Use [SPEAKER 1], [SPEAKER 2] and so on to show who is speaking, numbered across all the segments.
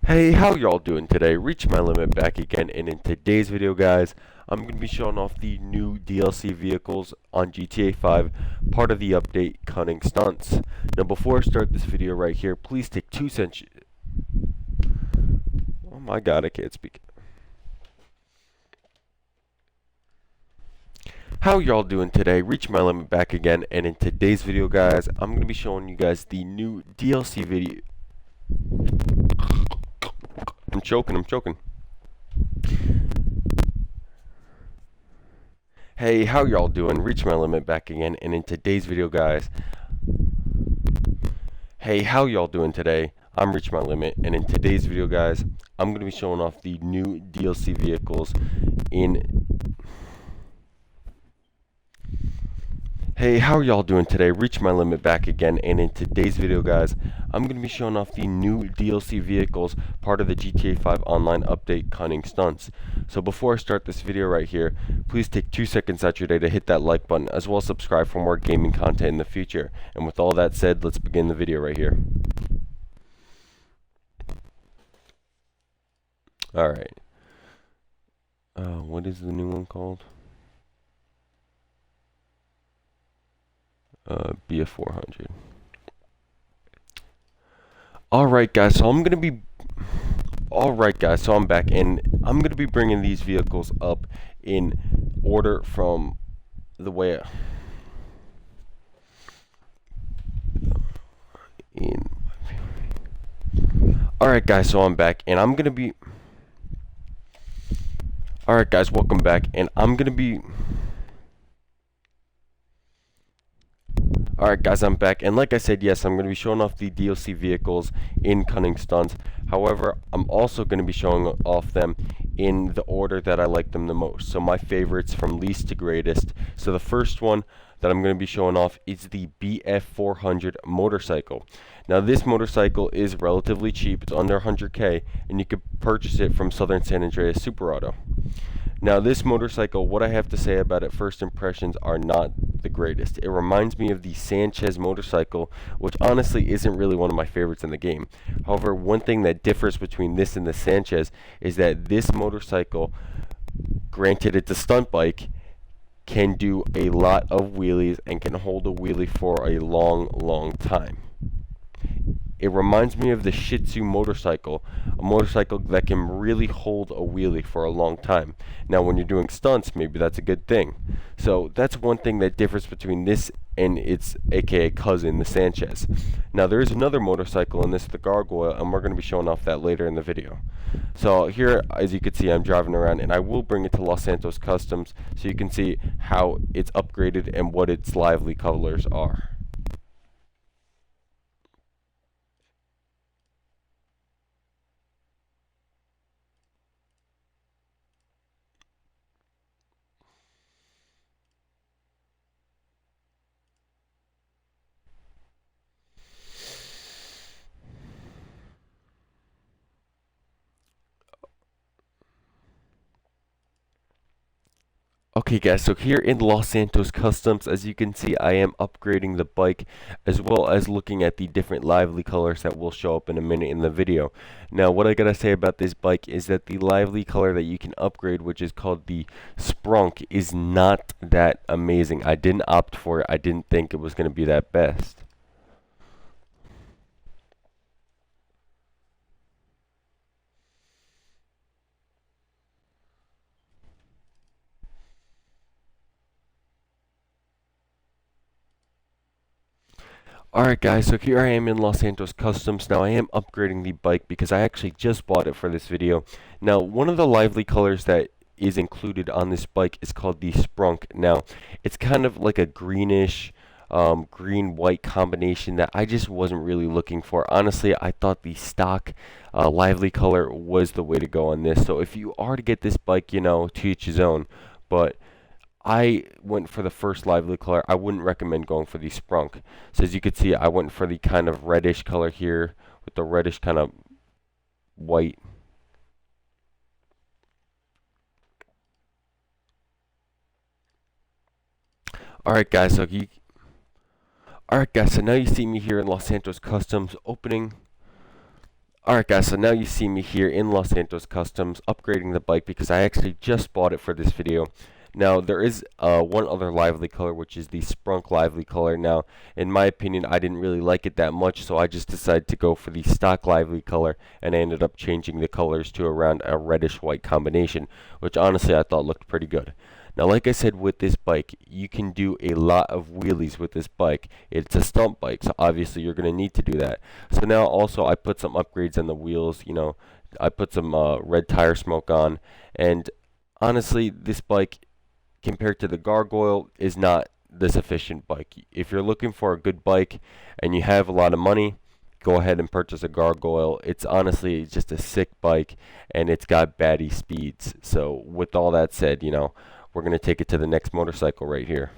[SPEAKER 1] Hey, how y'all doing today? Reach My Limit back again, and in today's video, guys, I'm going to be showing off the new DLC vehicles on GTA 5, part of the update, Cunning Stunts. Now, before I start this video right here, please take 2 cents. Oh my god, I can't speak. How y'all doing today? Reach My Limit back again, and in today's video, guys, I'm going to be showing you guys the new DLC video. I'm choking. Hey, how y'all doing? Reach My Limit back again, and in today's video, guys, hey, how y'all doing today? I'm Reach My Limit, and in today's video, guys, I'm going to be showing off the new DLC vehicles in... Hey, how y'all doing today? Reach My Limit back again, and in today's video, guys, I'm going to be showing off the new DLC vehicles, part of the GTA 5 Online Update, Cunning Stunts. So before I start this video right here, please take 2 seconds out your day to hit that like button, as well as subscribe for more gaming content in the future. And with all that said, let's begin the video right here. Alright. What is the new one called? BF400. Alright guys, so I'm back, and I'm gonna be bringing these vehicles up in order from the way Alright guys, so I'm back, and I'm gonna be Alright guys, welcome back, and Alright guys, I'm back, and like I said, yes, I'm going to be showing off the DLC vehicles in Cunning Stunts. However, I'm also going to be showing off them in the order that I like them the most. So my favorites from least to greatest. So the first one that I'm going to be showing off is the BF400 motorcycle. Now this motorcycle is relatively cheap, it's under 100k, and you could purchase it from Southern San Andreas Super Auto. Now this motorcycle, what I have to say about it, first impressions are not the greatest. It reminds me of the Sanchez motorcycle, which honestly isn't really one of my favorites in the game. However, one thing that differs between this and the Sanchez is that this motorcycle, granted it's a stunt bike, can do a lot of wheelies and can hold a wheelie for a long time. It reminds me of the Shih Tzu motorcycle, a motorcycle that can really hold a wheelie for a long time. Now when you're doing stunts, maybe that's a good thing. So that's one thing that differs between this and its aka cousin, the Sanchez. Now there is another motorcycle in this, the Gargoyle, and we're going to be showing off that later in the video. So here, as you can see, I'm driving around, and I will bring it to Los Santos Customs so you can see how it's upgraded and what its lively colors are. Okay guys, so here in Los Santos Customs, as you can see, I am upgrading the bike as well as looking at the different lively colors that will show up in a minute in the video. Now what I gotta say about this bike is that the lively color that you can upgrade, which is called the Sprunk, is not that amazing. I didn't opt for it. I didn't think it was gonna be that best. Alright guys, so here I am in Los Santos Customs. Now I am upgrading the bike because I actually just bought it for this video. Now one of the lively colors that is included on this bike is called the Sprunk. Now it's kind of like a greenish green-white combination that I just wasn't really looking for. Honestly, I thought the stock lively color was the way to go on this. So if you are to get this bike, you know, to each his own. But I went for the first lively color. I wouldn't recommend going for the Sprunk. So as you can see, I went for the kind of reddish color here with the reddish kind of white. Alright guys, so now you see me here in Los Santos Customs opening Alright guys, so now you see me here in Los Santos Customs upgrading the bike because I actually just bought it for this video. Now there is one other lively color, which is the Sprunk lively color. Now in my opinion I didn't really like it that much, so I just decided to go for the stock lively color, and I ended up changing the colors to around a reddish white combination, which honestly I thought looked pretty good. Now, like I said, with this bike, you can do a lot of wheelies with this bike. It's a stump bike, so obviously you're going to need to do that. So now also I put some upgrades on the wheels, I put some red tire smoke on, and honestly, this bike, compared to the Gargoyle, is not this efficient bike. If you're looking for a good bike and you have a lot of money, go ahead and purchase a Gargoyle. It's honestly just a sick bike, and it's got baddie speeds. So with all that said, we're going to take it to the next motorcycle right here.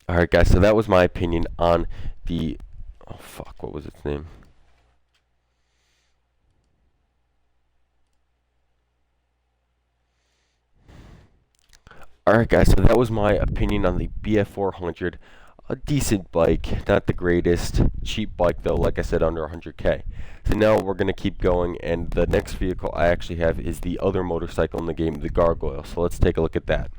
[SPEAKER 1] Alright guys, so that was my opinion on the, oh fuck, what was its name? Alright guys, so that was my opinion on the BF400. A decent bike, not the greatest, cheap bike though, like I said, under 100k. So now we're going to keep going, and the next vehicle I actually have is the other motorcycle in the game, the Gargoyle. So let's take a look at that.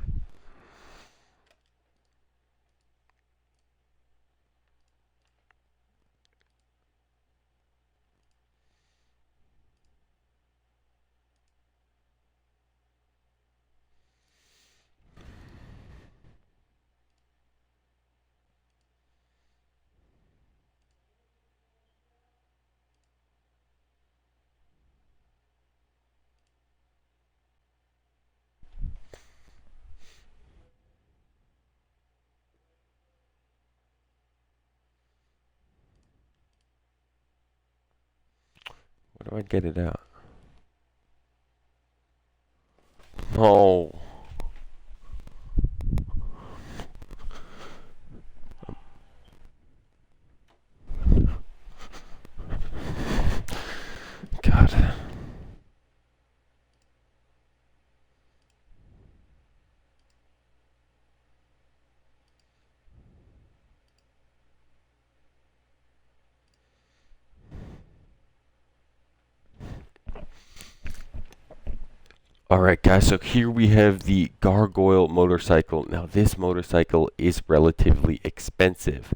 [SPEAKER 1] Where do I get it out? Oh. God. Alright guys, so here we have the Gargoyle motorcycle. Now this motorcycle is relatively expensive.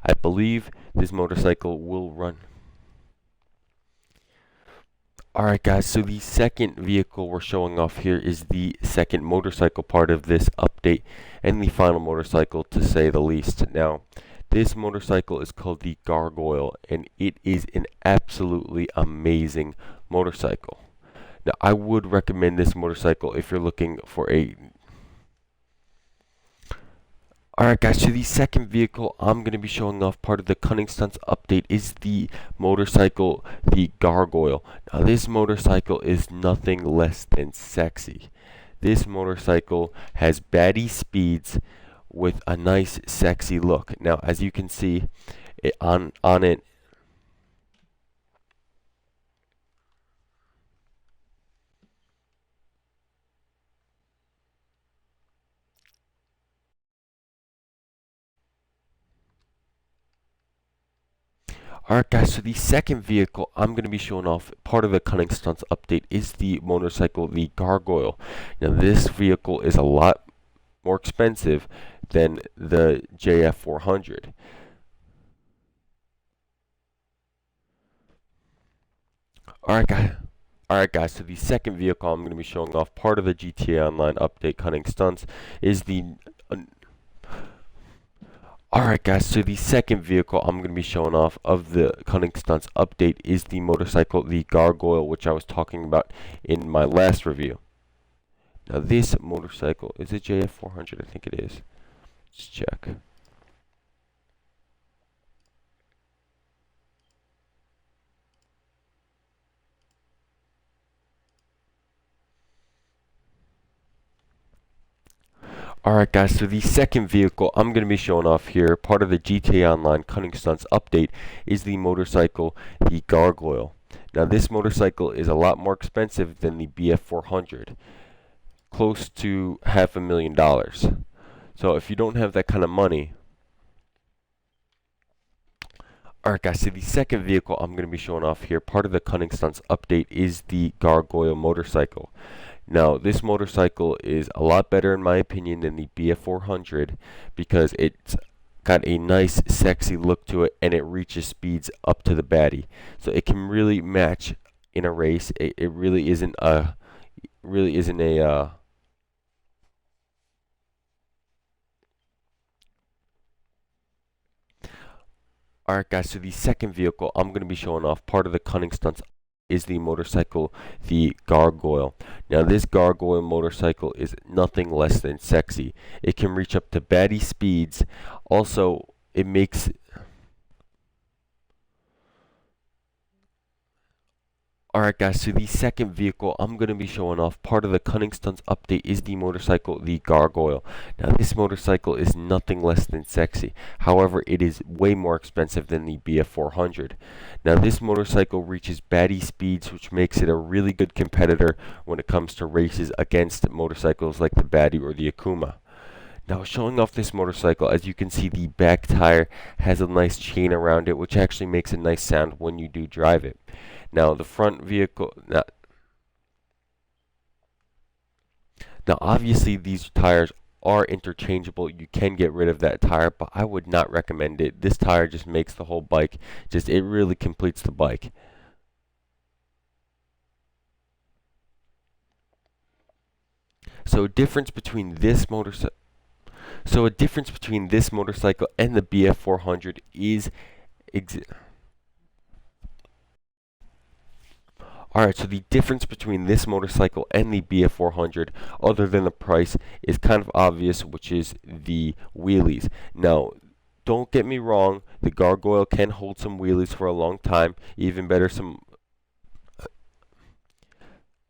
[SPEAKER 1] I believe this motorcycle will run. Alright guys, so the second vehicle we're showing off here is the second motorcycle part of this update, and the final motorcycle to say the least. Now, this motorcycle is called the Gargoyle, and it is an absolutely amazing motorcycle. Now, I would recommend this motorcycle if you're looking for a... Alright guys, so the second vehicle I'm going to be showing off, part of the Cunning Stunts update, is the motorcycle, the Gargoyle. Now this motorcycle is nothing less than sexy. This motorcycle has baddie speeds with a nice sexy look. Now as you can see on it, alright guys, so the second vehicle I'm going to be showing off, part of the Cunning Stunts update, is the motorcycle, the Gargoyle. Now this vehicle is a lot more expensive than the JF400. Alright guys, so the second vehicle I'm going to be showing off, part of the GTA Online update Cunning Stunts, is the... Alright guys, so the second vehicle I'm going to be showing off of the Cunning Stunts update is the motorcycle, the Gargoyle, which I was talking about in my last review. Now this motorcycle, is it JF400? I think it is. Let's check. Alright guys, so the second vehicle I'm going to be showing off here, part of the GTA Online Cunning Stunts update, is the motorcycle, the Gargoyle. Now this motorcycle is a lot more expensive than the BF400, close to $500,000. So if you don't have that kind of money, alright guys, so the second vehicle I'm going to be showing off here, part of the Cunning Stunts update, is the Gargoyle motorcycle. Now, this motorcycle is a lot better in my opinion than the BF400 because it's got a nice sexy look to it and it reaches speeds up to the baddie. So it can really match in a race. It really isn't a Alright guys, so the second vehicle I'm going to be showing off, part of the Cunning Stunts, is the motorcycle, the Gargoyle. Now this Gargoyle motorcycle is nothing less than sexy. It can reach up to baddie speeds. Also, it makes Alright guys, so the second vehicle I'm going to be showing off, part of the Cunning Stunts update, is the motorcycle, the Gargoyle. Now this motorcycle is nothing less than sexy. However, it is way more expensive than the BF400. Now this motorcycle reaches baddie speeds, which makes it a really good competitor when it comes to races against motorcycles like the Baddie or the Akuma. Now showing off this motorcycle, as you can see, the back tire has a nice chain around it, which actually makes a nice sound when you do drive it. Now the front vehicle, now obviously these tires are interchangeable. You can get rid of that tire, but I would not recommend it. This tire just makes the whole bike, it really completes the bike. So a difference between this motorcycle and the BF400 is Alright, so the difference between this motorcycle and the BF400, other than the price, is kind of obvious, which is the wheelies. Now, don't get me wrong, the Gargoyle can hold some wheelies for a long time, even better some...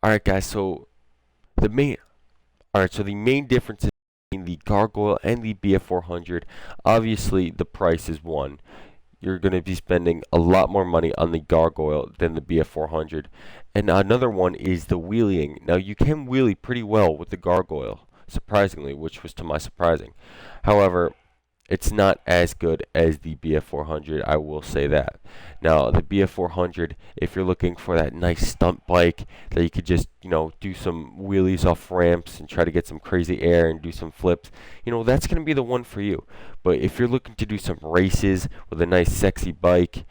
[SPEAKER 1] Alright guys, so the main difference between the Gargoyle and the BF400, obviously the price is one. You're going to be spending a lot more money on the Gargoyle than the BF400. And another one is the wheeling. Now you can wheelie pretty well with the Gargoyle, surprisingly, which was to my surprising. However, it's not as good as the BF400, I will say that. Now, the BF400, if you're looking for that nice stunt bike that you could just, do some wheelies off ramps and try to get some crazy air and do some flips, that's going to be the one for you. But if you're looking to do some races with a nice sexy bike,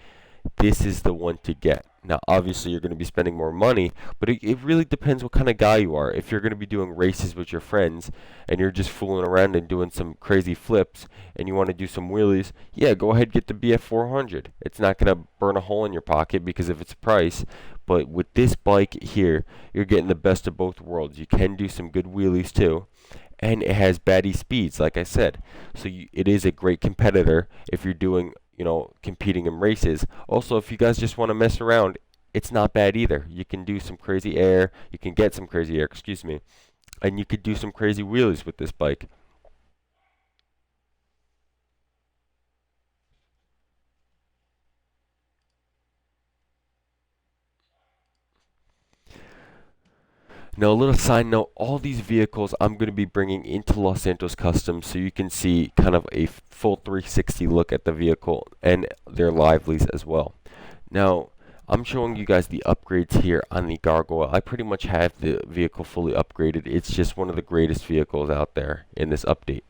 [SPEAKER 1] this is the one to get. Now, obviously, you're going to be spending more money, but it really depends what kind of guy you are. If you're going to be doing races with your friends and you're just fooling around and doing some crazy flips and you want to do some wheelies, yeah, go ahead and get the BF400. It's not going to burn a hole in your pocket because of its price, but with this bike here, you're getting the best of both worlds. You can do some good wheelies too, and it has baddie speeds, like I said. So it is a great competitor if you're doing competing in races. Also, if you guys just want to mess around, it's not bad either. You can do some crazy air, and you could do some crazy wheelies with this bike. Now, a little side note, all these vehicles I'm going to be bringing into Los Santos Customs so you can see kind of a full 360 look at the vehicle and their livelies as well. Now, I'm showing you guys the upgrades here on the Gargoyle. I pretty much have the vehicle fully upgraded. It's just one of the greatest vehicles out there in this update.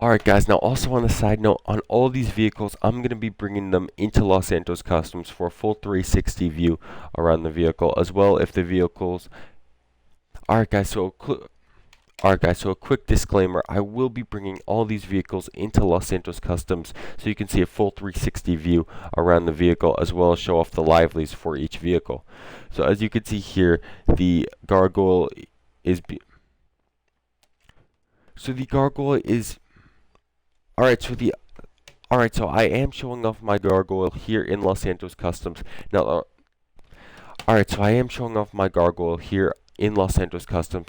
[SPEAKER 1] Alright guys, now also on the side note, on all these vehicles, I'm going to be bringing them into Los Santos Customs for a full 360 view around the vehicle, as well if the vehicles... Alright guys, so a quick disclaimer, I will be bringing all these vehicles into Los Santos Customs so you can see a full 360 view around the vehicle, as well as show off the livelies for each vehicle. So as you can see here, the Gargoyle is... Alright, so I am showing off my Gargoyle here in Los Santos Customs. Now,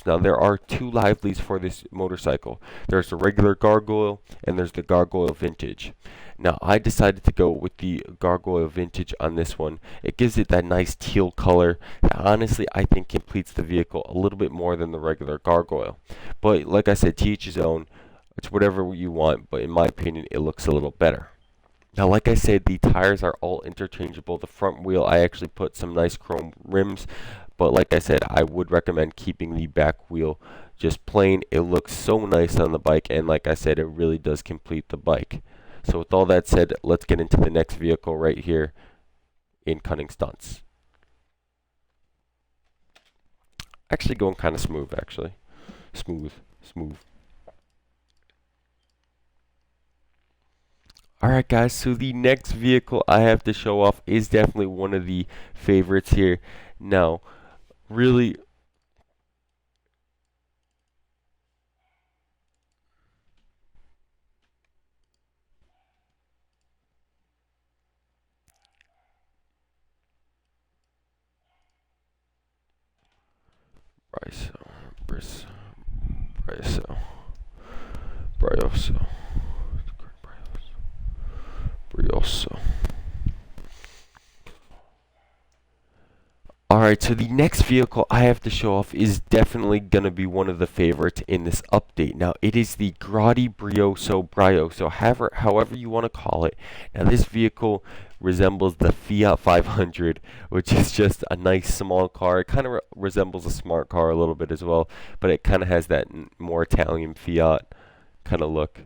[SPEAKER 1] Now, there are two livelies for this motorcycle. There's the regular Gargoyle, and there's the Gargoyle Vintage. Now I decided to go with the Gargoyle Vintage on this one. It gives it that nice teal color that honestly I think completes the vehicle a little bit more than the regular Gargoyle. But like I said, to each his own. It's whatever you want, but in my opinion it looks a little better. Now, like I said, the tires are all interchangeable. The front wheel, I actually put some nice chrome rims, but like I said, I would recommend keeping the back wheel just plain. It looks so nice on the bike, and like I said, it really does complete the bike. So with all that said, let's get into the next vehicle right here in Cunning Stunts. Actually going kind of smooth, actually. Smooth. Alright guys, so the next vehicle I have to show off is definitely one of the favorites here. Now, really, Bryso, Bryso, Bryso, Brioso, Brioso. Alright, so the next vehicle I have to show off is definitely going to be one of the favorites in this update. Now, it is the Grotti Brioso, however you want to call it. Now, this vehicle resembles the Fiat 500, which is just a nice small car. It kind of resembles a smart car a little bit as well, but it kind of has that more Italian Fiat kind of look.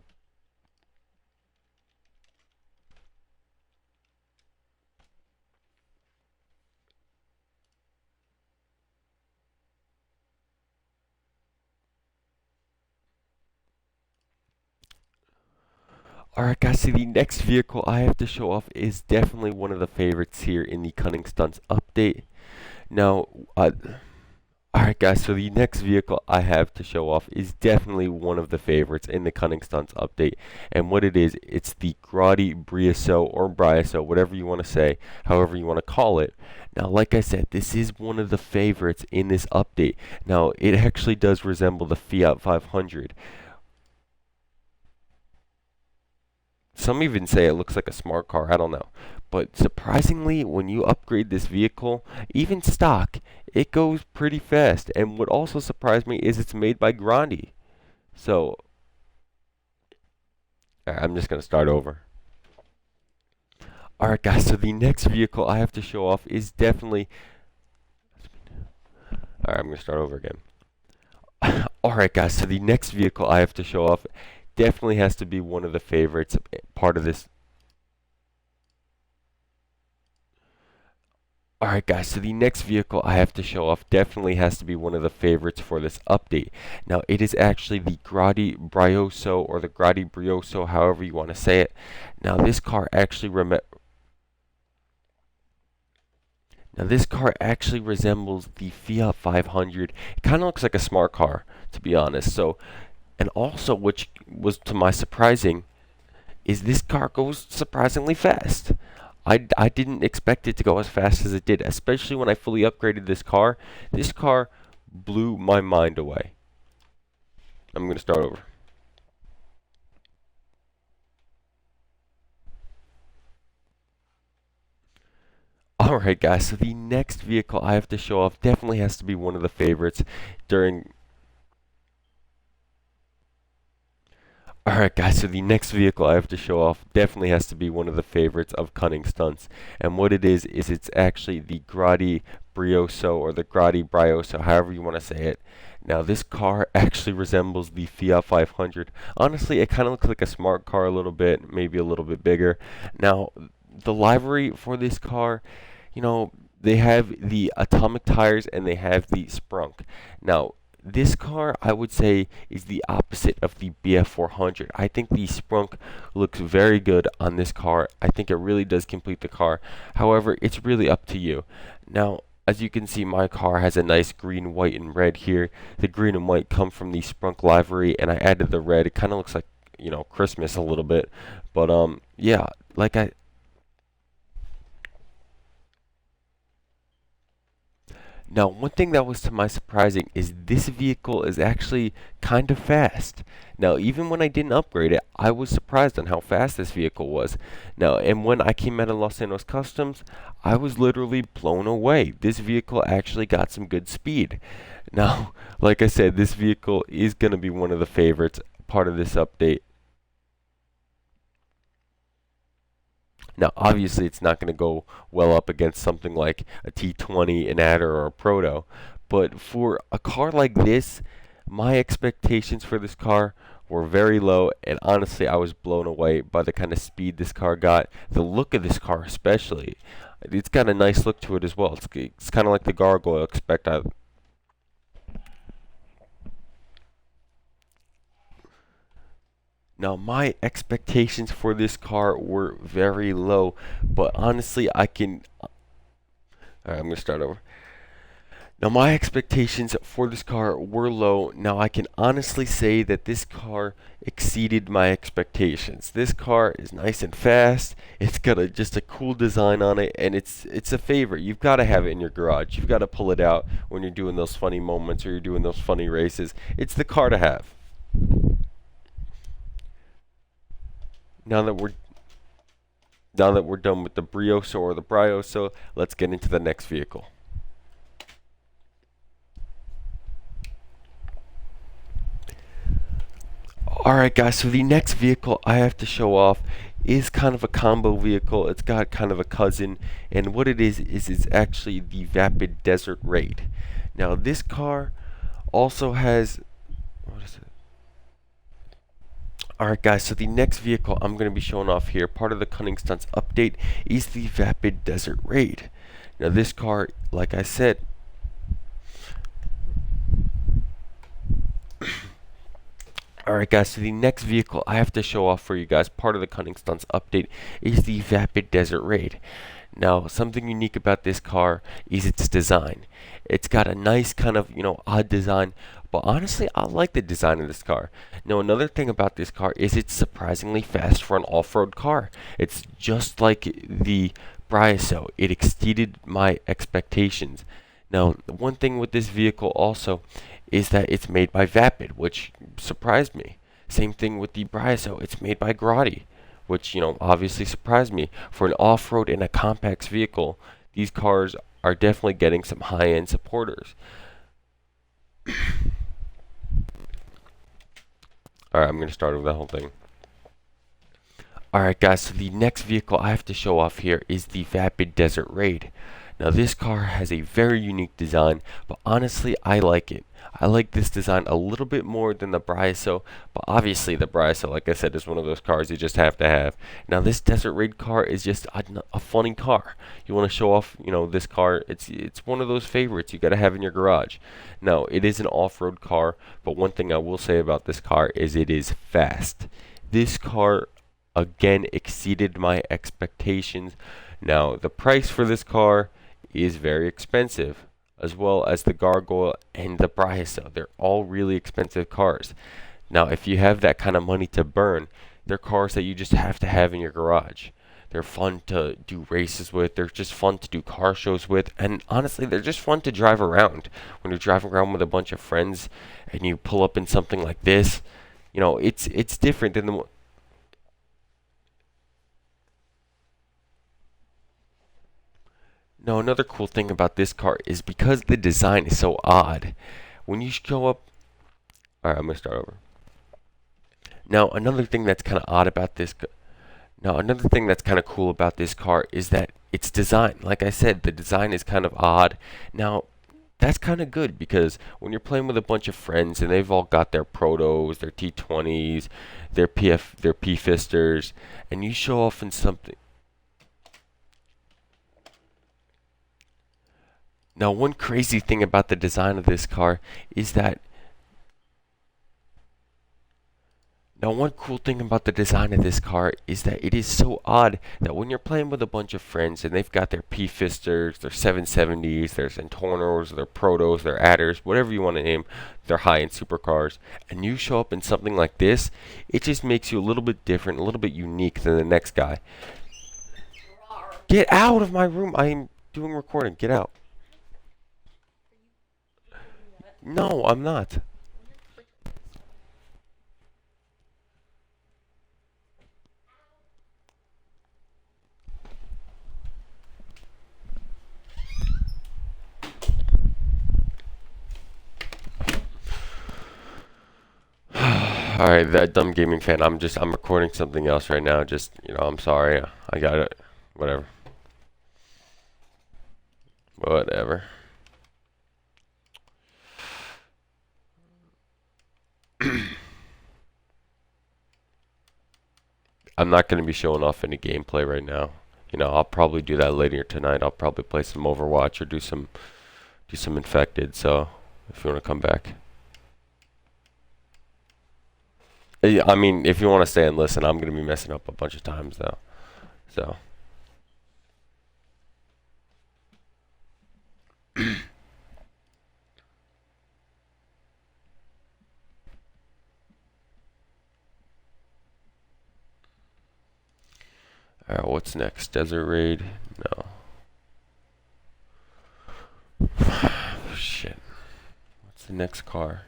[SPEAKER 1] Alright guys, so the next vehicle I have to show off is definitely one of the favorites here in the Cunning Stunts update. Now, alright guys, so the next vehicle I have to show off is definitely one of the favorites in the Cunning Stunts update. And what it is, it's the Grotti Brioso or Brioso, whatever you want to say, however you want to call it. Now, like I said, this is one of the favorites in this update. Now, it actually does resemble the Fiat 500. Some even say it looks like a smart car, I don't know. But surprisingly, when you upgrade this vehicle, even stock, it goes pretty fast. And what also surprised me is it's made by Grotti. So, I'm just going to start over. Alright guys, so the next vehicle I have to show off is definitely... Alright, I'm going to start over again. Alright guys, so the next vehicle I have to show off definitely has to be one of the favorites, part of this. Alright guys, so the next vehicle I have to show off definitely has to be one of the favorites for this update. Now, it is actually the Grotti Brioso or the Grotti Brioso, however you want to say it. Now, this car actually resembles the Fiat 500. It kind of looks like a smart car, to be honest. So, and also, which was to my surprising, is this car goes surprisingly fast. I didn't expect it to go as fast as it did, especially when I fully upgraded this car. This car blew my mind away. I'm going to start over. Alright guys, so the next vehicle I have to show off definitely has to be one of the favorites during... Alright guys, so the next vehicle I have to show off definitely has to be one of the favorites of Cunning Stunts. And what it is it's actually the Grotti Brioso or the Grotti Brioso, however you want to say it. Now this car actually resembles the Fiat 500. Honestly, it kind of looks like a smart car a little bit, maybe a little bit bigger. Now, the livery for this car, you know, they have the atomic tires and they have the sprunk. Now, this car, I would say, is the opposite of the BF400. I think the sprunk looks very good on this car. I think it really does complete the car. However, it's really up to you. Now, as you can see, my car has a nice green, white, and red here. The green and white come from the sprunk livery, and I added the red. It kind of looks like, you know, Christmas a little bit. But, yeah, like Now, one thing that was to my surprising is this vehicle is actually kind of fast. Now, even when I didn't upgrade it, I was surprised on how fast this vehicle was. Now, and when I came out of Los Angeles Customs, I was literally blown away. This vehicle actually got some good speed. Now, like I said, this vehicle is going to be one of the favorites, part of this update. Now, obviously, it's not going to go well up against something like a T20, an Adder, or a Proto. But for a car like this, my expectations for this car were very low, and honestly, I was blown away by the kind of speed this car got. The look of this car, especially. It's got a nice look to it as well. It's kind of like the Gargoyle expect. Now, my expectations for this car were very low, but honestly, Alright, I'm going to start over. Now, my expectations for this car were low. Now, I can honestly say that this car exceeded my expectations. This car is nice and fast. It's got just a cool design on it, and it's a favorite. You've got to have it in your garage. You've got to pull it out when you're doing those funny moments or you're doing those funny races. It's the car to have. Now that we're done with the Brioso or the Brioso, let's get into the next vehicle. Alright guys, so the next vehicle I have to show off is kind of a combo vehicle. It's got kind of a cousin, and what it is it's actually the Vapid Desert Raid. Now this car also has, what is it? Alright guys, so the next vehicle I'm going to be showing off here, part of the Cunning Stunts update, is the Vapid Desert Raid. Now this car, like I said, alright guys, so the next vehicle I have to show off for you guys, part of the Cunning Stunts update, is the Vapid Desert Raid. Now, something unique about this car is its design. It's got a nice kind of, odd design, but honestly, I like the design of this car. Now, another thing about this car is it's surprisingly fast for an off-road car. It's just like the Brioso. It exceeded my expectations. Now, one thing with this vehicle also is that it's made by Vapid, which surprised me. Same thing with the Brioso. It's made by Grotti, which, obviously surprised me. For an off-road and a compact vehicle, these cars are definitely getting some high-end supporters. Alright, I'm going to start over the whole thing. Alright guys, so the next vehicle I have to show off here is the Vapid Desert Raid. Now this car has a very unique design, but honestly I like it. I like this design a little bit more than the Brioso, but obviously the Brioso, like I said, is one of those cars you just have to have. Now this Desert Raid car is just a funny car. You want to show off, this car. It's one of those favorites you got to have in your garage. Now it is an off-road car, but one thing I will say about this car is it is fast. This car again exceeded my expectations. Now the price for this car is very expensive, as well as the Gargoyle and the Brioso. They're all really expensive cars. Now, if you have that kind of money to burn, they're cars that you just have to have in your garage. They're fun to do races with. They're just fun to do car shows with. And honestly, they're just fun to drive around. When you're driving around with a bunch of friends and you pull up in something like this, it's different than the... Now, another cool thing about this car is because the design is so odd. When you show up... Alright, I'm going to start over. Now, another thing that's kind of odd about this... Now, another thing that's kind of cool about this car is that its design. Like I said, the design is kind of odd. Now, that's kind of good because when you're playing with a bunch of friends and they've all got their Protos, their T20s, their P-Fisters, and you show off in something... Now, one crazy thing about the design of this car is that... Now, one cool thing about the design of this car is that it is so odd that when you're playing with a bunch of friends and they've got their P-Fisters, their 770s, their Centauros, their Protos, their Adders, whatever you want to name, their high-end supercars, and you show up in something like this, it just makes you a little bit different, a little bit unique than the next guy. Get out of my room! I'm doing recording. Get out. No, I'm not. Alright, that dumb gaming fan. I'm recording something else right now. Just, I'm sorry. I got it. Whatever. Whatever. I'm not going to be showing off any gameplay right now. I'll probably do that later tonight. I'll probably play some Overwatch or do some Infected. So, if you want to come back. Yeah, I mean, if you want to stay and listen, I'm going to be messing up a bunch of times though. So, alright, what's next? Desert Raid? No. Shit. What's the next car?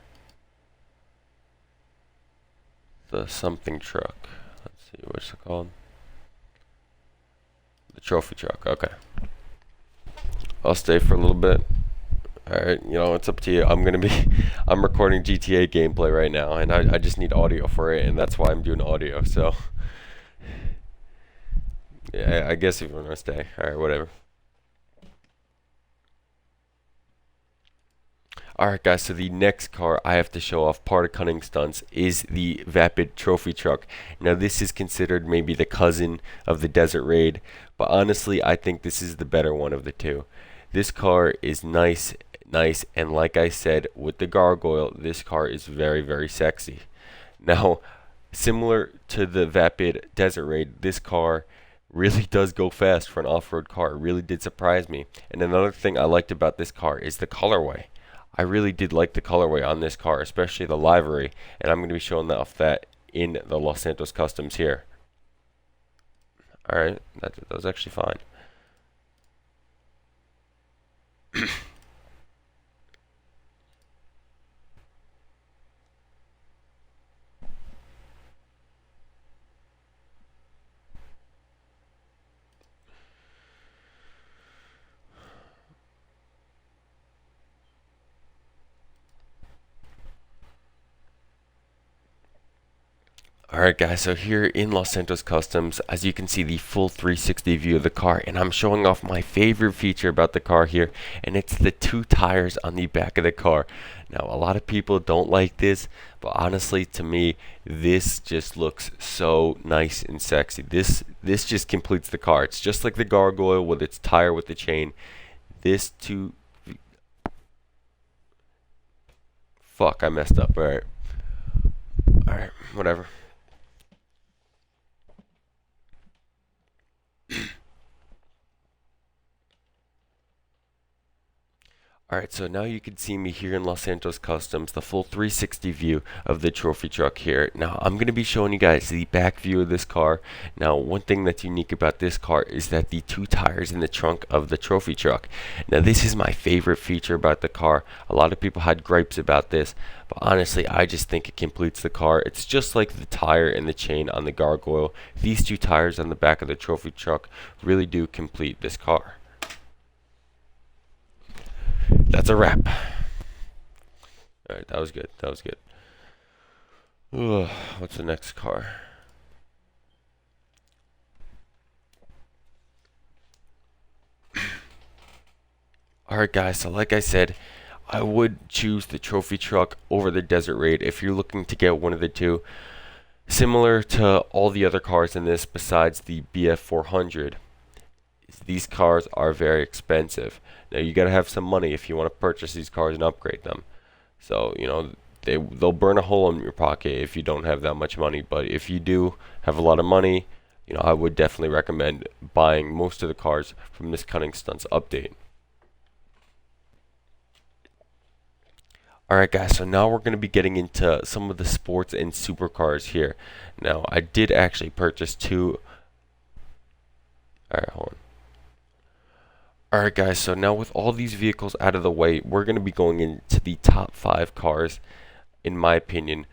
[SPEAKER 1] The something truck. Let's see, what's it called? The trophy truck. Okay. I'll stay for a little bit. Alright, it's up to you. I'm recording GTA gameplay right now, and I just need audio for it, and that's why I'm doing audio, so. Yeah, I guess if you want to stay. Alright, whatever. Alright guys, so the next car I have to show off, part of Cunning Stunts, is the Vapid Trophy Truck. Now this is considered maybe the cousin of the Desert Raid, but honestly I think this is the better one of the two. This car is nice, and like I said, with the gargoyle, this car is very, very sexy. Now, similar to the Vapid Desert Raid, this car really does go fast for an off-road car. It really did surprise me. And another thing I liked about this car is the colorway. I really did like the colorway on this car, especially the livery, and I'm going to be showing off that in the Los Santos Customs here. Alright, that was actually fine. Alright guys, so here in Los Santos Customs, as you can see, the full 360 view of the car, and I'm showing off my favorite feature about the car here, and it's the two tires on the back of the car. Now, a lot of people don't like this, but honestly, to me, this just looks so nice and sexy. This just completes the car. It's just like the gargoyle with its tire with the chain. This two... Fuck, I messed up. Alright. Alright, whatever. Alright, so now you can see me here in Los Santos Customs, the full 360 view of the trophy truck here. Now, I'm going to be showing you guys the back view of this car. Now, one thing that's unique about this car is that the two tires in the trunk of the trophy truck. Now, this is my favorite feature about the car. A lot of people had gripes about this, but honestly, I just think it completes the car. It's just like the tire and the chain on the gargoyle. These two tires on the back of the trophy truck really do complete this car. That's a wrap. Alright, that was good. That was good. Ugh, what's the next car? Alright guys, so like I said, I would choose the trophy truck over the Desert Raid if you're looking to get one of the two. Similar to all the other cars in this besides the BF400, these cars are very expensive. Now you gotta have some money if you want to purchase these cars and upgrade them. So they'll burn a hole in your pocket if you don't have that much money. But if you do have a lot of money, I would definitely recommend buying most of the cars from this Cunning Stunts update. Alright guys, so now we're going to be getting into some of the sports and supercars here. Now I did actually purchase two. Alright, hold on. Alright guys, so now with all these vehicles out of the way, we're going to be going into the top 5 cars, in my opinion,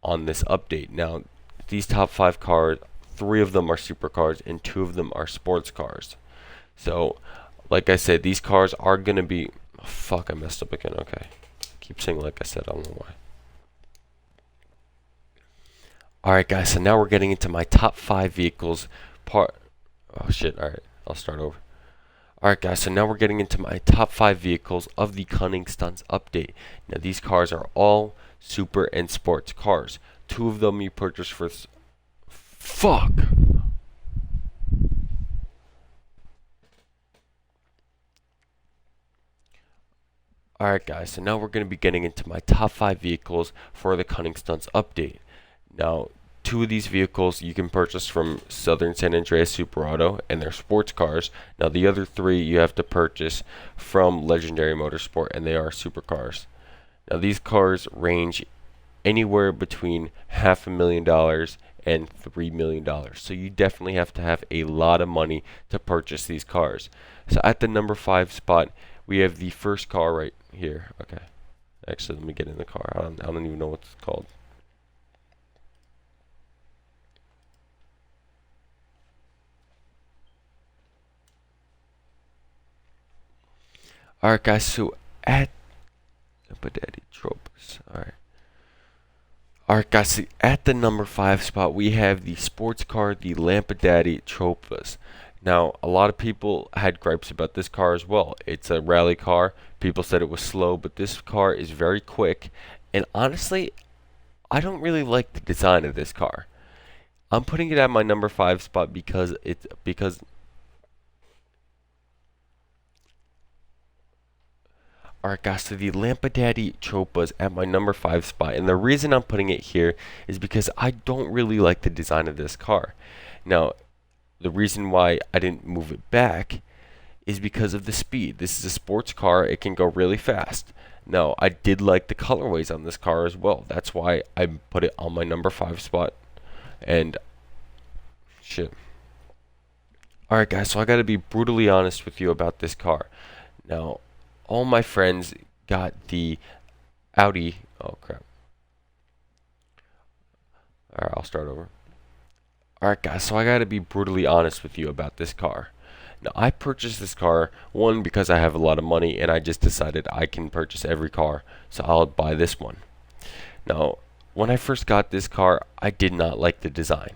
[SPEAKER 1] on this update. Now, these top 5 cars, 3 of them are supercars and 2 of them are sports cars. So, like I said, these cars are going to be... Oh, fuck, I messed up again. Okay. Keep saying like I said, I don't know why. Alright guys, so now we're getting into my top 5 vehicles. Oh shit, alright, I'll start over. Alright guys, so now we're getting into my top 5 vehicles of the Cunning Stunts update. Now these cars are all super and sports cars. 2 of them you purchase for... Fuck! Alright guys, so now we're going to be getting into my top 5 vehicles for the Cunning Stunts update. Now, 2 of these vehicles you can purchase from Southern San Andreas Super Auto, and they're sports cars. Now the other 3 you have to purchase from Legendary Motorsport, and they are supercars. Now these cars range anywhere between $500,000 and $3 million. So you definitely have to have a lot of money to purchase these cars. So at the number 5 spot, we have the first car right here. Okay. Actually, let me get in the car. I don't even know what it's called. Alright guys, so at Lampadaddy Tropes. Alright guys, so at the number 5 spot we have the sports car, the Lampadaddy Tropas. Now, a lot of people had gripes about this car as well. It's a rally car. People said it was slow, but this car is very quick. And honestly, I don't really like the design of this car. I'm putting it at my number 5 spot because Alright guys, so the Lampadaddy Tropas at my number 5 spot, and the reason I'm putting it here is because I don't really like the design of this car. Now, the reason why I didn't move it back is because of the speed. This is a sports car, it can go really fast. Now, I did like the colorways on this car as well. That's why I put it on my number 5 spot. And, shit. Alright guys, so I gotta be brutally honest with you about this car. Now, all my friends got the Audi. Oh crap. Alright, I'll start over. Alright guys, so I gotta be brutally honest with you about this car. Now I purchased this car, one, because I have a lot of money and I just decided I can purchase every car, so I'll buy this one. Now, when I first got this car, I did not like the design.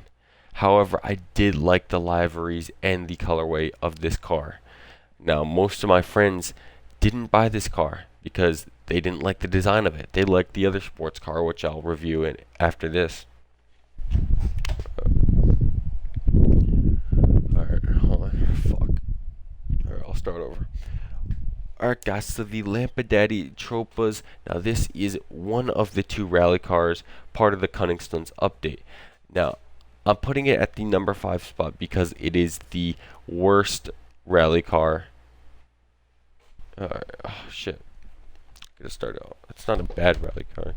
[SPEAKER 1] However, I did like the liveries and the colorway of this car. Now, most of my friends didn't buy this car because they didn't like the design of it. They liked the other sports car, which I'll review it after this. Alright, hold on. Fuck. Alright, I'll start over. Alright guys, so the Lampadaddy Tropas. Now this is one of the 2 rally cars, part of the Cunning Stunts update. Now, I'm putting it at the number 5 spot because it is the worst rally car. Alright, oh shit. Gotta start out. It's not a bad rally car.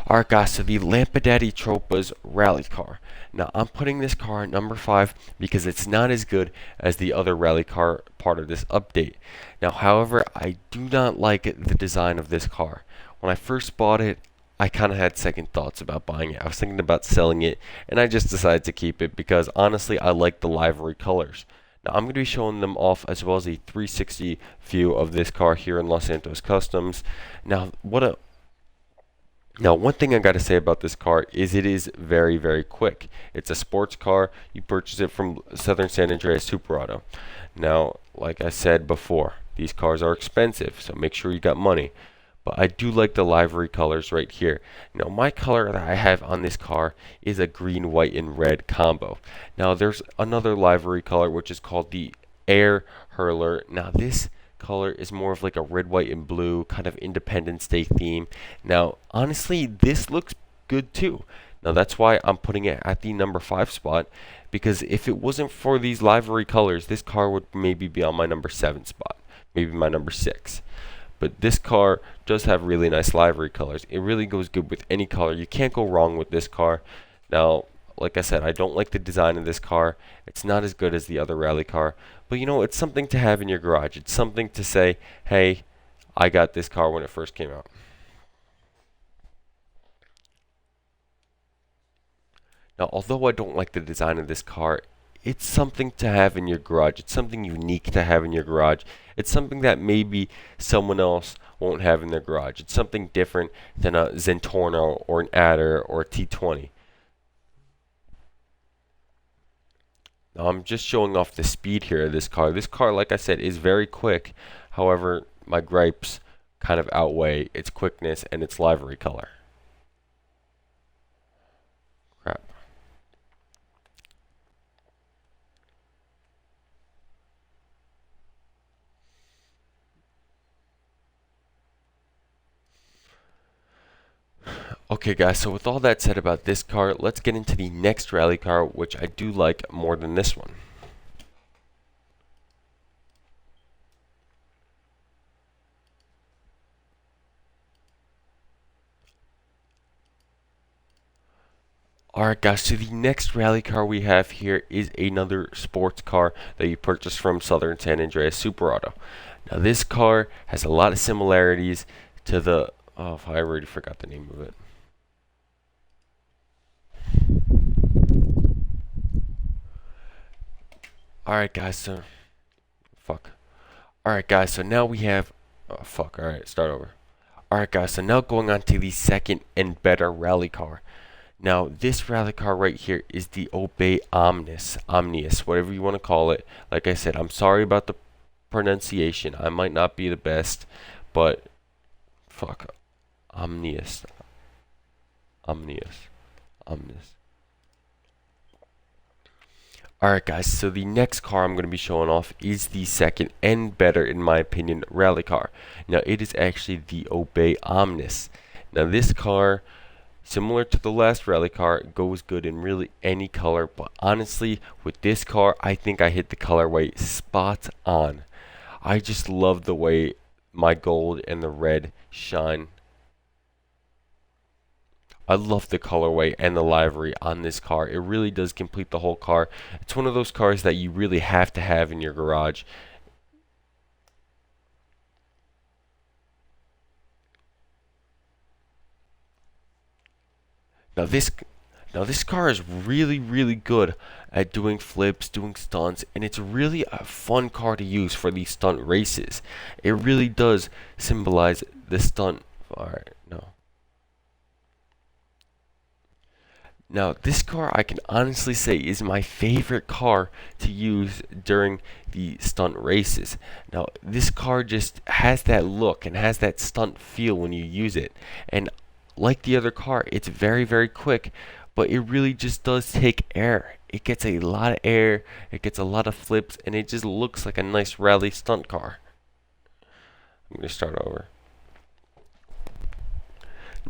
[SPEAKER 1] Alright guys, so the Lampadaddy Tropas rally car. Now I'm putting this car at number 5 because it's not as good as the other rally car part of this update. Now however, I do not like the design of this car. When I first bought it, I kind of had second thoughts about buying it. I was thinking about selling it, and I just decided to keep it because honestly I like the livery colors. Now I'm going to be showing them off as well as a 360 view of this car here in Los Santos Customs. Now one thing I got to say about this car is it is very, very quick. It's a sports car. You purchase it from Southern San Andreas Super Auto. Now, like I said before, these cars are expensive, so make sure you got money. But I do like the livery colors right here. Now my color that I have on this car is a green, white, and red combo. Now there's another livery color which is called the Air Hurler. Now this color is more of like a red, white, and blue kind of Independence Day theme. Now honestly, this looks good too. Now that's why I'm putting it at the number 5 spot, because if it wasn't for these livery colors, this car would maybe be on my number 7 spot, maybe my number 6. But this car does have really nice livery colors. It really goes good with any color. You can't go wrong with this car. Now, like I said, I don't like the design of this car. It's not as good as the other rally car, but you know, it's something to have in your garage. It's something to say, hey, I got this car when it first came out. Now, although I don't like the design of this car, it's something to have in your garage. It's something unique to have in your garage. It's something that maybe someone else won't have in their garage. It's something different than a Zentorno or an Adder or a T20. Now, I'm just showing off the speed here of this car. This car, like I said, is very quick. However, my gripes kind of outweigh its quickness and its livery color. Crap. Okay guys, so with all that said about this car, let's get into the next rally car, which I do like more than this one. Alright guys, so the next rally car we have here is another sports car that you purchased from Southern San Andreas Super Auto. Now this car has a lot of similarities to the, oh, I already forgot the name of it. Alright guys, so, fuck. Alright guys, so now we have, oh fuck, alright, start over. Alright guys, so now going on to the second and better rally car. Now, this rally car right here is the Obey Omnius, whatever you want to call it. Like I said, I'm sorry about the pronunciation. I might not be the best, but fuck, Omnius, Omnius. Alright guys, so the next car I'm going to be showing off is the second and better, in my opinion, rally car. Now, it is actually the Obey Omnis. Now, this car, similar to the last rally car, goes good in really any color, but honestly, with this car, I think I hit the colorway spot on. I just love the way my gold and the red shine. I love the colorway and the livery on this car. It really does complete the whole car. It's one of those cars that you really have to have in your garage. Now this car is really good at doing flips, doing stunts, and it's really a fun car to use for these stunt races. It really does symbolize the stunt. Alright, no. Now, this car I can honestly say is my favorite car to use during the stunt races. Now, this car just has that look and has that stunt feel when you use it. And like the other car, it's very quick, but it really just does take air. It gets a lot of air, it gets a lot of flips, and it just looks like a nice rally stunt car. I'm going to start over.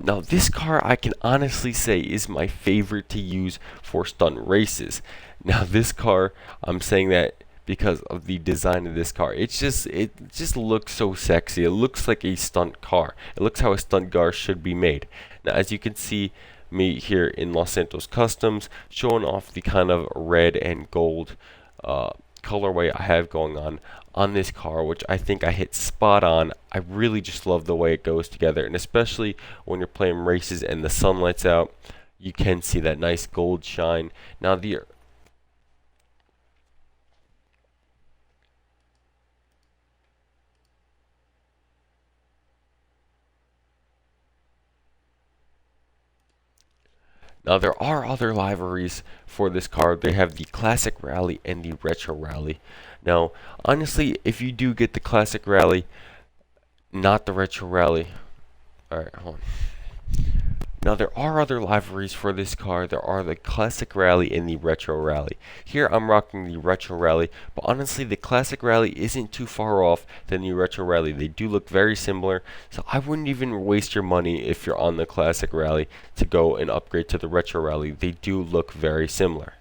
[SPEAKER 1] Now, this car I can honestly say is my favorite to use for stunt races. Now, this car, I'm saying that because of the design of this car. It just looks so sexy. It looks like a stunt car. It looks how a stunt car should be made. Now, as you can see, me here in Los Santos Customs showing off the kind of red and gold colorway I have going on this car, which I think I hit spot on. I really just love the way it goes together, and especially when you're playing races and the sunlight's out, you can see that nice gold shine. Now there are other liveries for this car. They have the Classic Rally and the Retro Rally. Now, honestly, if you do get the Classic Rally, not the Retro Rally. Alright, hold on. Now, there are other liveries for this car. There are the Classic Rally and the Retro Rally. Here, I'm rocking the Retro Rally, but honestly, the Classic Rally isn't too far off than the Retro Rally. They do look very similar, so I wouldn't even waste your money if you're on the Classic Rally to go and upgrade to the Retro Rally. They do look very similar.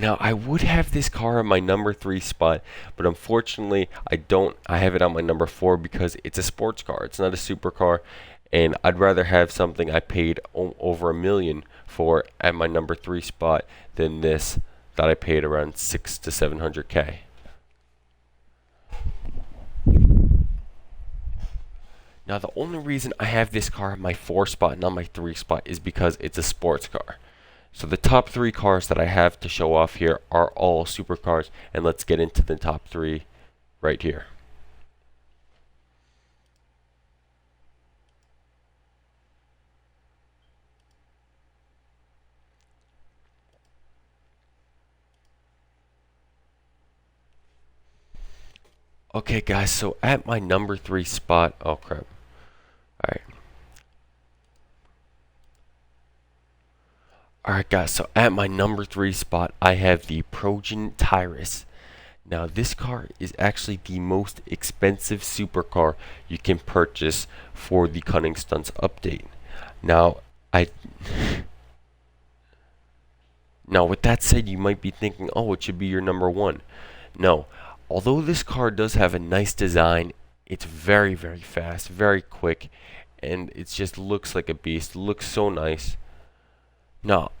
[SPEAKER 1] Now, I would have this car on my number 3 spot, but unfortunately, I don't. I have it on my number 4 because it's a sports car. It's not a supercar, and I'd rather have something I paid over $1 million for at my number 3 spot than this that I paid around 6 to 700K. Now, the only reason I have this car on my 4 spot, not my 3 spot, is because it's a sports car. So the top 3 cars that I have to show off here are all supercars, and let's get into the top 3 right here. Okay guys, so at my number 3 spot, oh crap. Alright. Alright guys, so at my number 3 spot, I have the Progen Tyrus. Now this car is actually the most expensive supercar you can purchase for the Cunning Stunts update. Now, Now with that said, you might be thinking, oh, it should be your number 1. No. Although this car does have a nice design, it's very, very fast, very quick, and it just looks like a beast. It looks so nice. Now,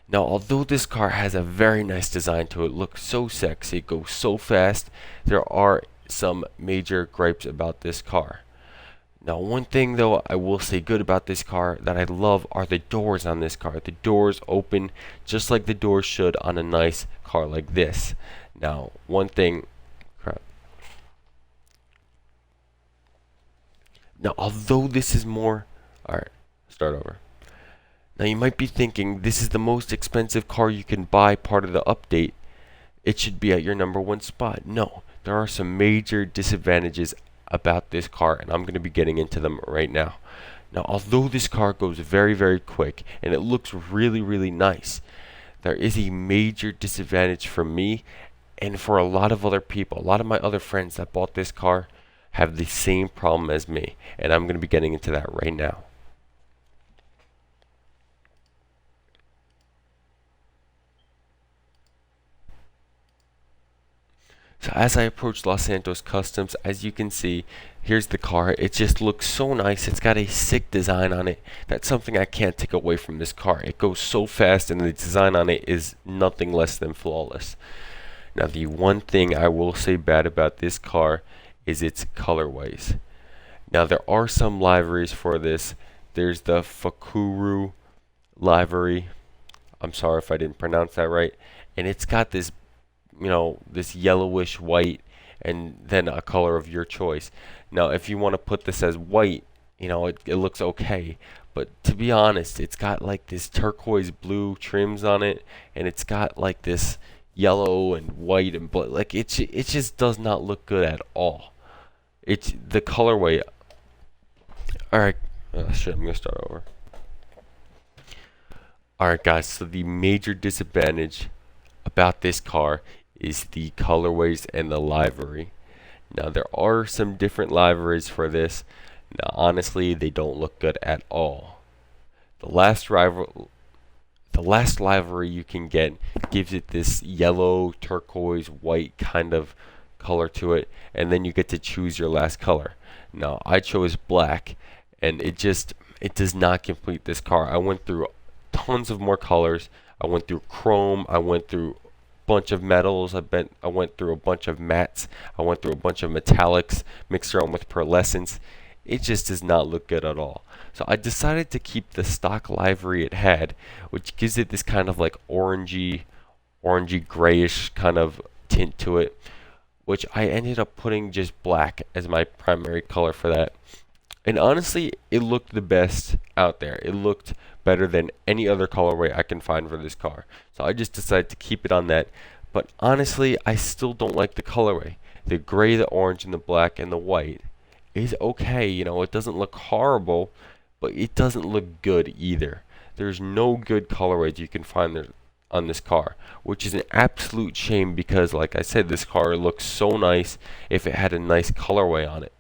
[SPEAKER 1] Now, although this car has a very nice design to it, looks so sexy, it goes so fast, there are some major gripes about this car. Now, one thing though I will say good about this car that I love are the doors on this car. The doors open just like the doors should on a nice car like this. Now, one thing, crap. Now, although this is more, alright, start over. Now, you might be thinking this is the most expensive car you can buy, part of the update. It should be at your number 1 spot. No, there are some major disadvantages about this car, and I'm going to be getting into them right now. Now, although this car goes very, very quick and it looks really, really nice, there is a major disadvantage for me and for a lot of other people. A lot of my other friends that bought this car have the same problem as me, and I'm going to be getting into that right now. So as I approach Los Santos Customs, as you can see, here's the car. It just looks so nice. It's got a sick design on it. That's something I can't take away from this car. It goes so fast, and the design on it is nothing less than flawless. Now, the one thing I will say bad about this car is its colorways. Now, there are some liveries for this. There's the Fakuru livery. I'm sorry if I didn't pronounce that right. And it's got this, this yellowish white and then a color of your choice. Now, if you want to put this as white, it looks okay. But to be honest, it's got like this turquoise blue trims on it, and it's got like this yellow and white and black. Like it just does not look good at all. It's the colorway. Alright, shit, I'm gonna start over. Alright guys, so the major disadvantage about this car is the colorways and the livery. Now, there are some different liveries for this. Now, honestly, they don't look good at all. The last livery you can get gives it this yellow, turquoise, white kind of color to it, and then you get to choose your last color. Now, I chose black, and it does not complete this car. I went through tons of more colors. I went through chrome. I went through a bunch of metals. I went through a bunch of mattes. I went through a bunch of metallics mixed around with pearlescence. It just does not look good at all. So I decided to keep the stock livery it had, which gives it this kind of like orangey grayish kind of tint to it, which I ended up putting just black as my primary color for that. And honestly, it looked the best out there. It looked better than any other colorway I can find for this car. So I just decided to keep it on that. But honestly, I still don't like the colorway. The gray, the orange, and the black, and the white is okay. It doesn't look horrible, but it doesn't look good either. There's no good colorways you can find there on this car, which is an absolute shame because, like I said, this car looks so nice if it had a nice colorway on it.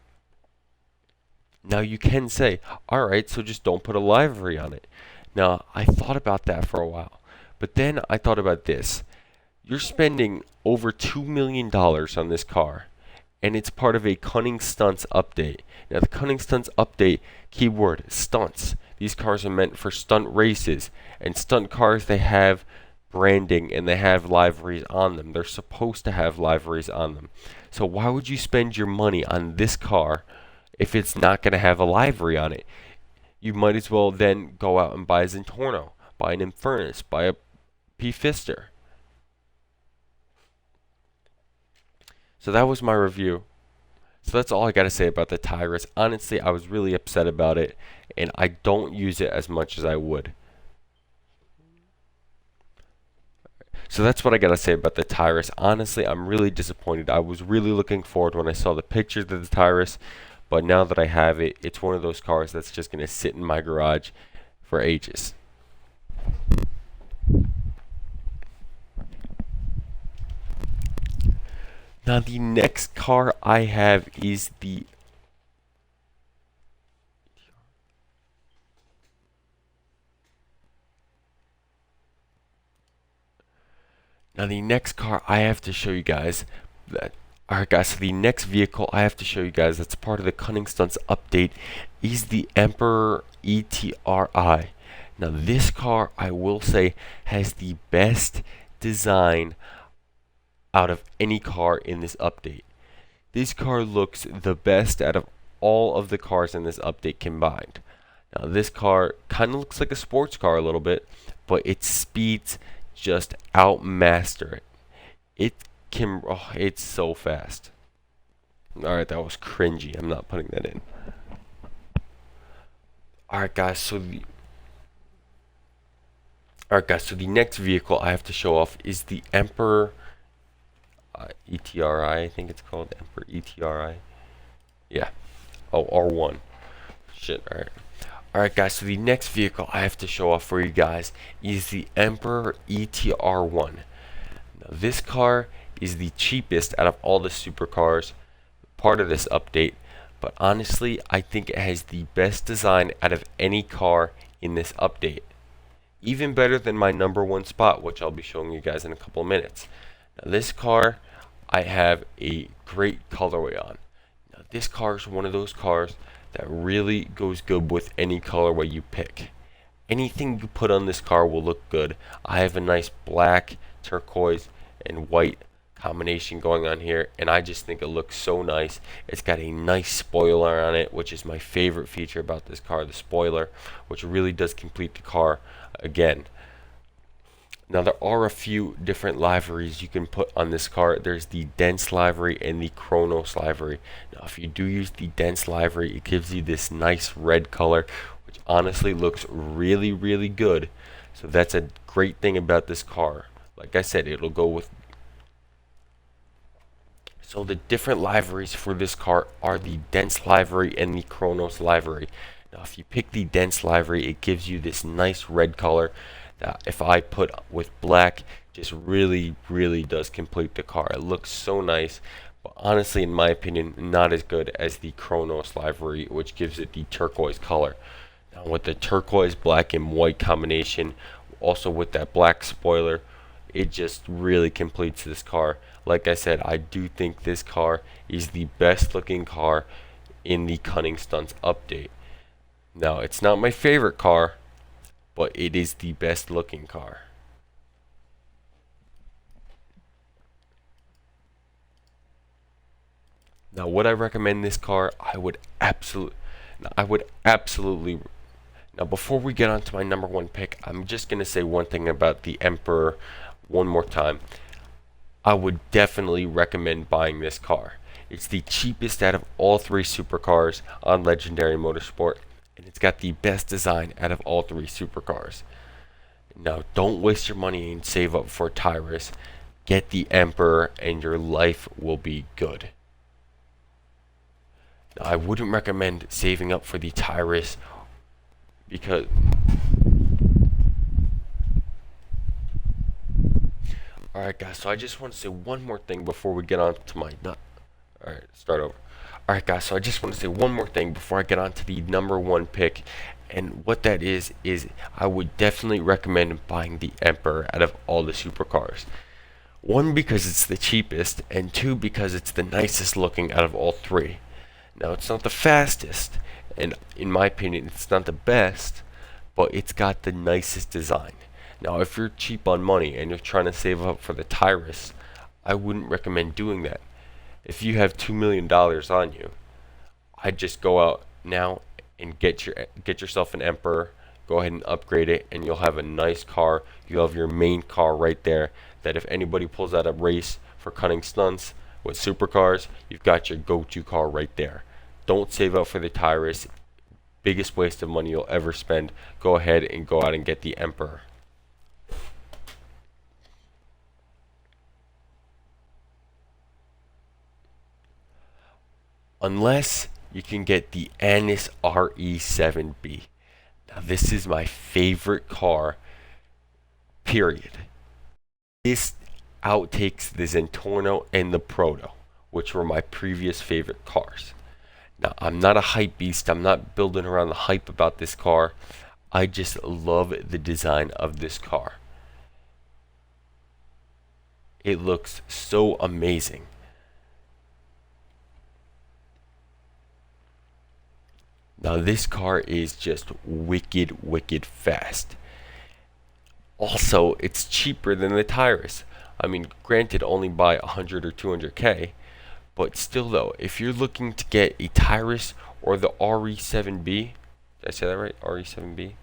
[SPEAKER 1] Now, you can say, alright, so just don't put a livery on it. Now, I thought about that for a while, But then I thought about this. You're spending over $2 million on this car, and it's part of a Cunning Stunts update. Now, the Cunning Stunts update, keyword, stunts. These cars are meant for stunt races, and stunt cars, they have branding and they have liveries on them. They're supposed to have liveries on them. So why would you spend your money on this car if it's not going to have a livery on it? You might as well then go out and buy a Zentorno, buy an Infernus, buy a P-Fister. So that was my review. So that's all I got to say about the Tyrus. Honestly, I was really upset about it, and I don't use it as much as I would. So that's what I got to say about the Tyrus. Honestly, I'm really disappointed. I was really looking forward when I saw the pictures of the Tyrus, but now that I have it, it's one of those cars that's just going to sit in my garage for ages. Now the next car I have is the next car I have to show you guys that alright guys, so the next vehicle I have to show you guys that's part of the Cunning Stunts update is the Emperor ETRI. Now this car, I will say, has the best design out of any car in this update. This car looks the best out of all of the cars in this update combined. Now this car kind of looks like a sports car a little bit, but its speeds just outmaster it. It can, oh, it's so fast. Alright, that was cringy. I'm not putting that in. Alright guys, so the next vehicle I have to show off is the Emperor ETRI, I think it's called Emperor ETRI. Yeah. Oh, R1. Shit, alright. Alright guys, so the next vehicle I have to show off for you guys is the Emperor ETR1. Now this car is the cheapest out of all the supercars, part of this update, but honestly I think it has the best design out of any car in this update. Even better than my number one spot, which I'll be showing you guys in a couple of minutes. Now this car, I have a great colorway on. Now this car is one of those cars that really goes good with any colorway you pick. Anything you put on this car will look good. I have a nice black, turquoise, and white combination going on here, and I just think it looks so nice. It's got a nice spoiler on it, which is my favorite feature about this car, the spoiler, which really does complete the car again. Now there are a few different liveries you can put on this car. There's the dense livery and the Chronos livery. Now if you do use the dense livery, it gives you this nice red color, which honestly looks really, really good. So that's a great thing about this car. Like I said, it'll go with. So the different liveries for this car are the dense livery and the Chronos livery. Now if you pick the dense livery, it gives you this nice red color that if I put with black, just really, really does complete the car. It looks so nice, but honestly, in my opinion, not as good as the Chronos livery, which gives it the turquoise color. Now with the turquoise, black, and white combination, also with that black spoiler, it just really completes this car. Like I said, I do think this car is the best looking car in the Cunning Stunts update. Now, it's not my favorite car, but it is the best looking car. Now, would I recommend this car? I would absolutely. Now, before we get on to my number one pick, I'm just going to say one thing about the Emperor one more time. I would definitely recommend buying this car. It's the cheapest out of all three supercars on Legendary Motorsport, and it's got the best design out of all three supercars. Now, don't waste your money and save up for Tyrus. Get the Emperor, and your life will be good. Now, I wouldn't recommend saving up for the Tyrus because. Alright guys, so I just want to say one more thing before we get on to my Alright, start over. Alright guys, so I just want to say one more thing before I get on to the number one pick, And what that is I would definitely recommend buying the Emperor out of all the supercars. One, because it's the cheapest, and two, because it's the nicest looking out of all three. Now, it's not the fastest, and in my opinion, it's not the best, but it's got the nicest design. Now, if you're cheap on money and you're trying to save up for the Tyrus, I wouldn't recommend doing that. If you have $2 million on you, I'd just go out now and get yourself an Emperor. Go ahead and upgrade it, and you'll have a nice car. You'll have your main car right there. That if anybody pulls out a race for cunning stunts with supercars, you've got your go-to car right there. Don't save up for the Tyrus. Biggest waste of money you'll ever spend. Go ahead and go out and get the Emperor. Unless you can get the Annis RE7B. Now, this is my favorite car, period. This outtakes the Zentorno and the Proto, which were my previous favorite cars. Now, I'm not a hype beast. I'm not building around the hype about this car. I just love the design of this car. It looks so amazing. Now, this car is just wicked fast. Also, it's cheaper than the Tyrus. I mean, granted, only by 100 or 200k, but still though, if you're looking to get a Tyrus or the RE7B, did I say that right? RE7B?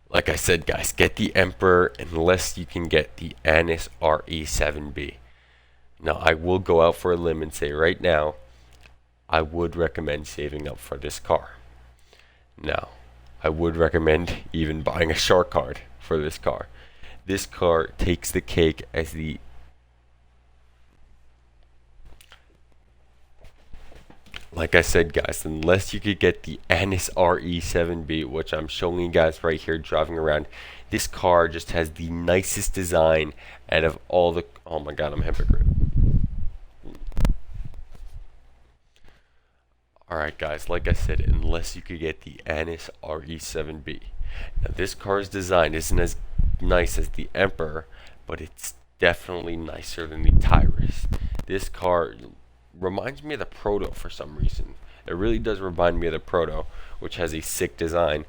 [SPEAKER 1] Like I said, guys, get the Emperor unless you can get the Annis RE7B. Now, I will go out for a limb and say right now, I would recommend saving up for this car. Now, I would recommend even buying a shark card for this car. This car takes the cake as the like I said, guys, unless you could get the Annis RE7B, which I'm showing you guys right here driving around, this car just has the nicest design out of all the... Oh my god, I'm a hypocrite. Alright guys, like I said, unless you could get the Annis RE7B. Now, this car's design isn't as nice as the Emperor, but it's definitely nicer than the Tyrus. This car reminds me of the Proto for some reason. It really does remind me of the Proto, which has a sick design.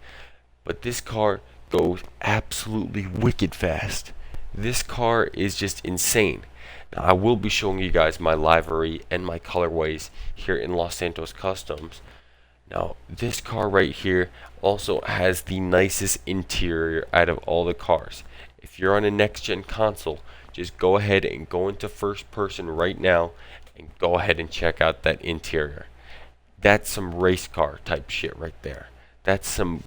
[SPEAKER 1] But this car goes absolutely wicked fast. This car is just insane. Now, I will be showing you guys my livery and my colorways here in Los Santos Customs. Now, this car right here also has the nicest interior out of all the cars. If you're on a next-gen console, just go ahead and go into first person right now and go ahead and check out that interior. That's some race car type shit right there. That's some...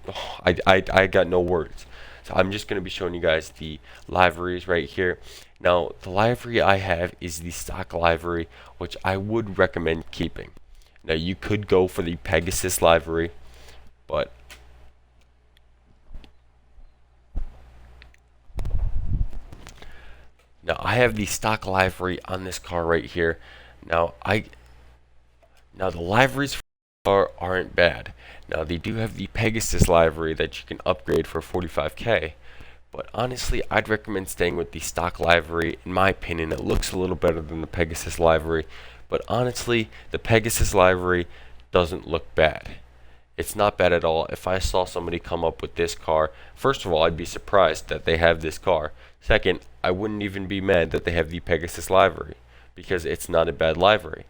[SPEAKER 1] Oh, I got no words. So I'm just going to be showing you guys the liveries right here. Now, the livery I have is the stock livery, which I would recommend keeping. Now, you could go for the Pegasus livery, but now I have the stock livery on this car right here. Now the liveries for the car aren't bad. Now, they do have the Pegasus livery that you can upgrade for 45k, but honestly, I'd recommend staying with the stock livery. In my opinion, it looks a little better than the Pegasus livery, but honestly, the Pegasus livery doesn't look bad. It's not bad at all. If I saw somebody come up with this car, first of all, I'd be surprised that they have this car. Second, I wouldn't even be mad that they have the Pegasus livery, because it's not a bad livery.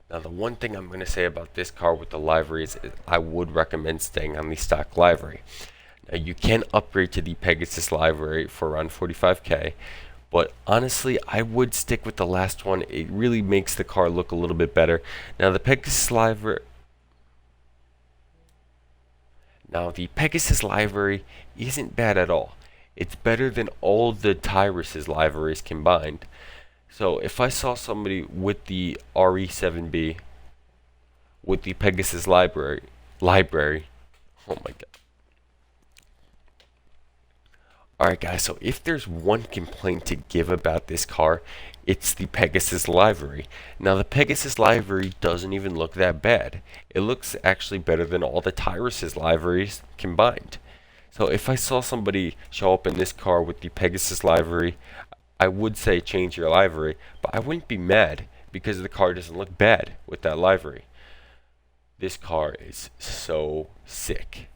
[SPEAKER 1] Now, the one thing I'm going to say about this car with the liveries is I would recommend staying on the stock livery. Now, you can upgrade to the Pegasus livery for around 45k, but honestly, I would stick with the last one. It really makes the car look a little bit better. Now, the Pegasus livery isn't bad at all. It's better than all the Tyrus's liveries combined. So if I saw somebody with the RE7B with the Pegasus library. Oh my god. Alright guys, so if there's one complaint to give about this car, it's the Pegasus livery. Now the Pegasus livery doesn't even look that bad. It looks actually better than all the Tyrus's liveries combined. So if I saw somebody show up in this car with the Pegasus livery, I would say change your livery, but I wouldn't be mad because the car doesn't look bad with that livery. This car is so sick.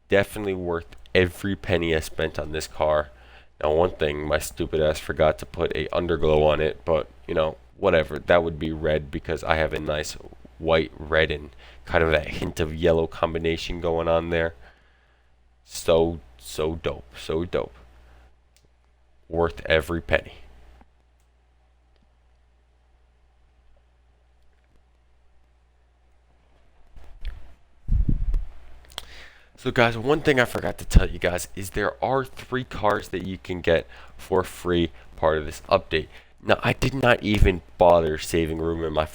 [SPEAKER 1] Definitely worth every penny I spent on this car. Now one thing, my stupid ass forgot to put a underglow on it, but you know, whatever. That would be red because I have a nice white, red, and kind of that hint of yellow combination going on there. So dope, so dope. Worth every penny. So guys, one thing I forgot to tell you guys is there are 3 cars that you can get for free part of this update. Now I did not even bother saving room in my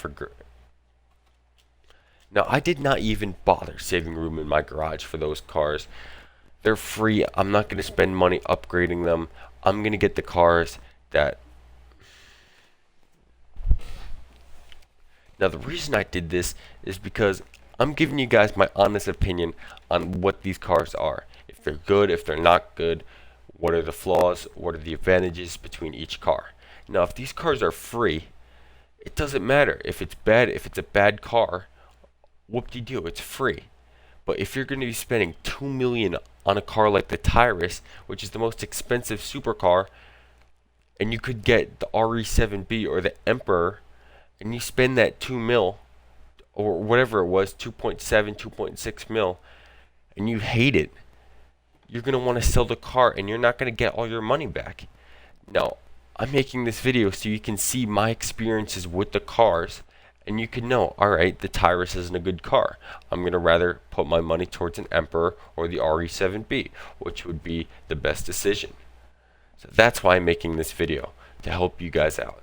[SPEAKER 1] garage for those cars. They're free. I'm not going to spend money upgrading them. I'm going to get the cars that... Now the reason I did this is because I'm giving you guys my honest opinion on what these cars are. If they're good, if they're not good, what are the flaws, what are the advantages between each car. Now if these cars are free, it doesn't matter if it's bad, if it's a bad car, whoop-de-doo, it's free. But if you're going to be spending $2 million on a car like the Tyrus, which is the most expensive supercar, and you could get the RE7B or the Emperor, and you spend that $2 million or whatever it was, 2.7, 2.6 mil, and you hate it, you're going to want to sell the car and you're not going to get all your money back. Now, I'm making this video so you can see my experiences with the cars and you can know, alright, the Tyrus isn't a good car. I'm going to rather put my money towards an Emperor or the RE7B, which would be the best decision. So that's why I'm making this video, to help you guys out.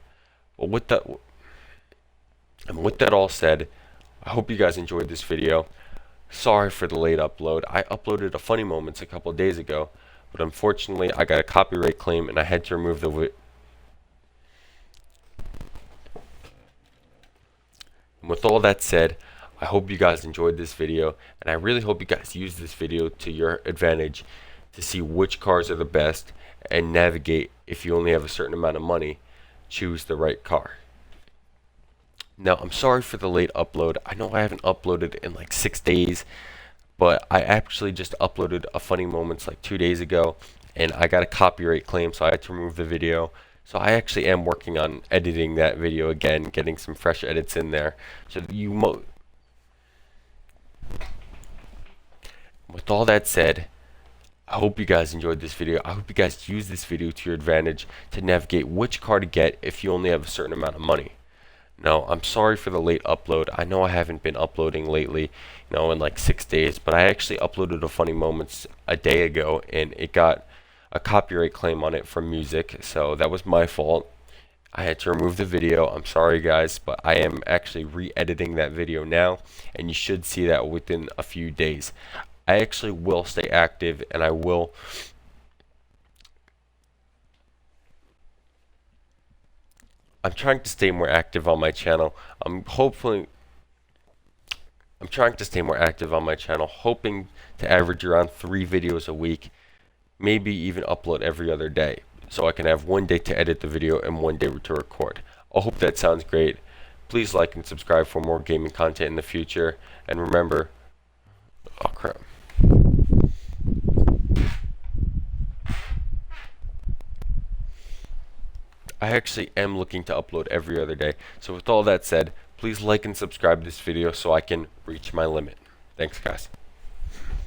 [SPEAKER 1] But with that all said, I hope you guys enjoyed this video. Sorry for the late upload. I uploaded a Funny Moments a couple days ago, but unfortunately I got a copyright claim and I had to remove the And with all that said, I hope you guys enjoyed this video, and I really hope you guys use this video to your advantage to see which cars are the best and navigate. If you only have a certain amount of money, choose the right car. Now, I'm sorry for the late upload. I know I haven't uploaded in like 6 days, but I actually just uploaded a Funny Moments like 2 days ago, and I got a copyright claim, so I had to remove the video. So I actually am working on editing that video again, getting some fresh edits in there. So with all that said, I hope you guys enjoyed this video. I hope you guys use this video to your advantage to navigate which car to get if you only have a certain amount of money. Now, I'm sorry for the late upload. I know I haven't been uploading lately, in like 6 days, but I actually uploaded a Funny Moments a day ago, and it got a copyright claim on it from music, so that was my fault. I had to remove the video. I'm sorry guys, but I am actually re-editing that video now, and you should see that within a few days. I actually will stay active, and I'm trying to stay more active on my channel. I'm trying to stay more active on my channel, hoping to average around 3 videos a week, maybe even upload every other day, so I can have 1 day to edit the video and 1 day to record. I hope that sounds great. Please like and subscribe for more gaming content in the future, and remember, oh crap. I actually am looking to upload every other day. So with all that said, please like and subscribe to this video so I can reach my limit. Thanks guys.